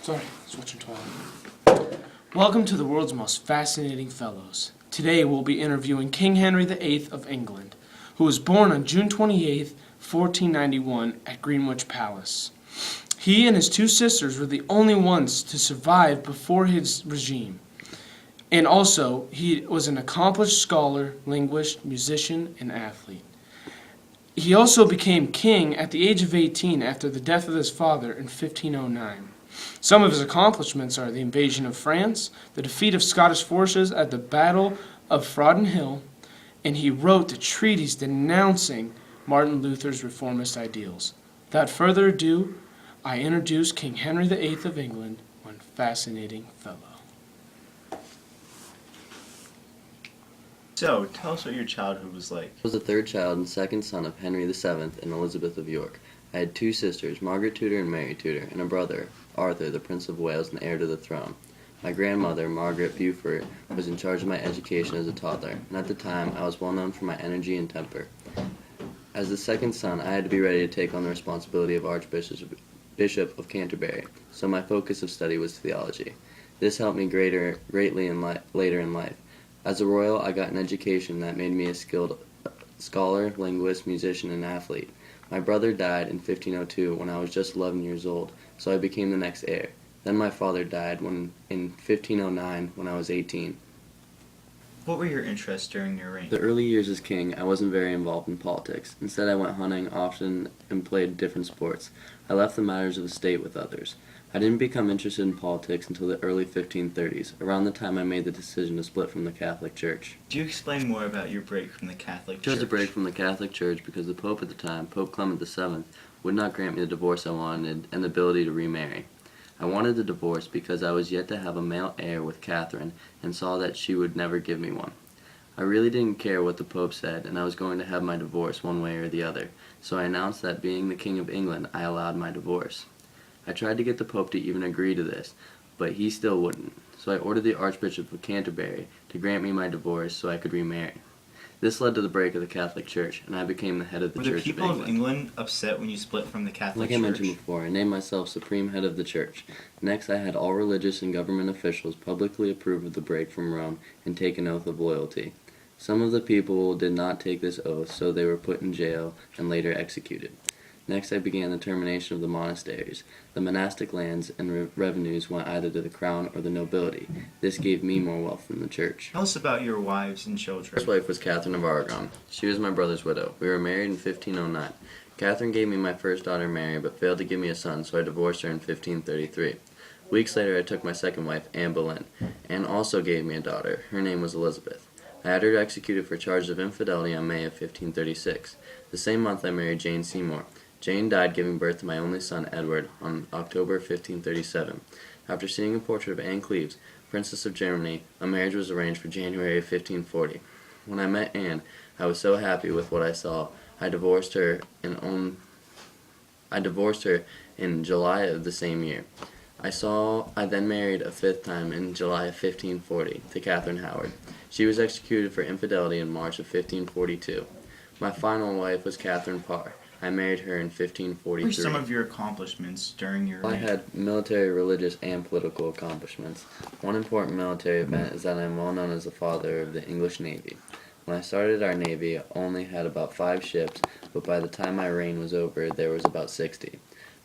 Sorry, switching toilet. Welcome to the world's most fascinating fellows. Today we'll be interviewing King Henry VIII of England, who was born on June 28, 1491 at Greenwich Palace. He and his two sisters were the only ones to survive before his regime. And also, he was an accomplished scholar, linguist, musician, and athlete. He also became king at the age of 18 after the death of his father in 1509. Some of his accomplishments are the invasion of France, the defeat of Scottish forces at the Battle of Flodden Hill, and he wrote the treatise denouncing Martin Luther's reformist ideals. Without further ado, I introduce King Henry VIII of England, one fascinating fellow. So, tell us what your childhood was like. I was the third child and second son of Henry VII and Elizabeth of York. I had two sisters, Margaret Tudor and Mary Tudor, and a brother, Arthur, the Prince of Wales and heir to the throne. My grandmother, Margaret Beaufort, was in charge of my education as a toddler, and at the time I was well known for my energy and temper. As the second son, I had to be ready to take on the responsibility of Archbishop of Canterbury, so my focus of study was theology. This helped me greatly later in life. As a royal, I got an education that made me a skilled scholar, linguist, musician, and athlete. My brother died in 1502 when I was just 11 years old, so I became the next heir. Then my father died in 1509 when I was 18. What were your interests during your reign? The early years as king, I wasn't very involved in politics. Instead, I went hunting often and played different sports. I left the matters of the state with others. I didn't become interested in politics until the early 1530s, around the time I made the decision to split from the Catholic Church. Do you explain more about your break from the Catholic Church? I chose to break from the Catholic Church because the Pope at the time, Pope Clement VII, would not grant me the divorce I wanted and the ability to remarry. I wanted the divorce because I was yet to have a male heir with Catherine and saw that she would never give me one. I really didn't care what the Pope said, and I was going to have my divorce one way or the other, so I announced that being the King of England, I allowed my divorce. I tried to get the Pope to even agree to this, but he still wouldn't, so I ordered the Archbishop of Canterbury to grant me my divorce so I could remarry. This led to the break of the Catholic Church, and I became the head of the Church of England. Were the people of England upset when you split from the Catholic Church? Like I mentioned before, I named myself Supreme Head of the Church. Next, I had all religious and government officials publicly approve of the break from Rome and take an oath of loyalty. Some of the people did not take this oath, so they were put in jail and later executed. Next, I began the termination of the monasteries. The monastic lands and revenues went either to the crown or the nobility. This gave me more wealth than the church. Tell us about your wives and children. My first wife was Catherine of Aragon. She was my brother's widow. We were married in 1509. Catherine gave me my first daughter Mary, but failed to give me a son, so I divorced her in 1533. Weeks later, I took my second wife, Anne Boleyn. Anne also gave me a daughter. Her name was Elizabeth. I had her executed for charges of infidelity on May of 1536. The same month, I married Jane Seymour. Jane died giving birth to my only son, Edward, on October 1537. After seeing a portrait of Anne Cleves, Princess of Germany, a marriage was arranged for January of 1540. When I met Anne, I was so happy with what I saw, I divorced her in July of the same year. I then married a fifth time in July of 1540 to Catherine Howard. She was executed for infidelity in March of 1542. My final wife was Catherine Parr. I married her in 1543. What were some of your accomplishments during your reign? I had military, religious, and political accomplishments. One important military event is that I am well known as the father of the English Navy. When I started our Navy, I only had about 5 ships, but by the time my reign was over, there was about 60.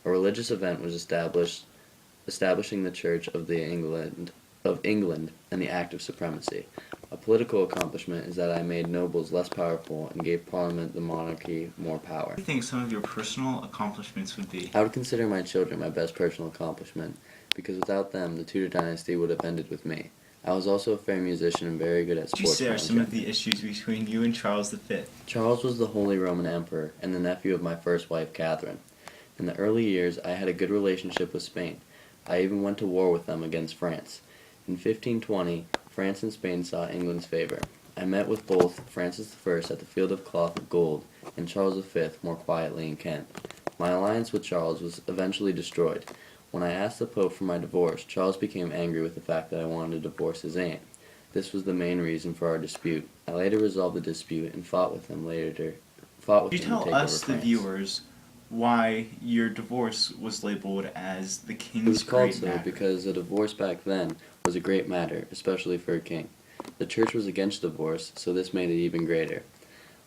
A religious event was establishing the Church of England and the Act of Supremacy. A political accomplishment is that I made nobles less powerful and gave Parliament, the monarchy, more power. What do you think some of your personal accomplishments would be? I would consider my children my best personal accomplishment, because without them, the Tudor dynasty would have ended with me. I was also a fair musician and very good at sports. Would you share some of the issues between you and Charles V? Charles was the Holy Roman Emperor and the nephew of my first wife, Catherine. In the early years, I had a good relationship with Spain. I even went to war with them against France. In 1520, France and Spain saw England's favor. I met with both Francis I at the Field of Cloth of Gold and Charles V more quietly in Kent. My alliance with Charles was eventually destroyed. When I asked the Pope for my divorce, Charles became angry with the fact that I wanted to divorce his aunt. This was the main reason for our dispute. I later resolved the dispute and fought with him later. Could you tell us, the viewers, why your divorce was labeled as the It was king's called great so matter. because a divorce back then was a great matter, especially for a king. The church was against divorce, so this made it even greater.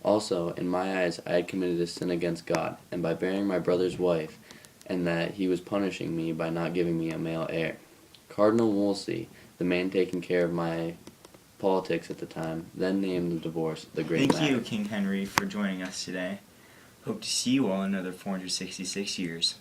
Also, in my eyes, I had committed a sin against God, and by bearing my brother's wife, and that he was punishing me by not giving me a male heir. Cardinal Wolsey, the man taking care of my politics at the time, then named the divorce the Great Thank you, Matter. King Henry, for joining us today. Hope to see you all in another 466 years.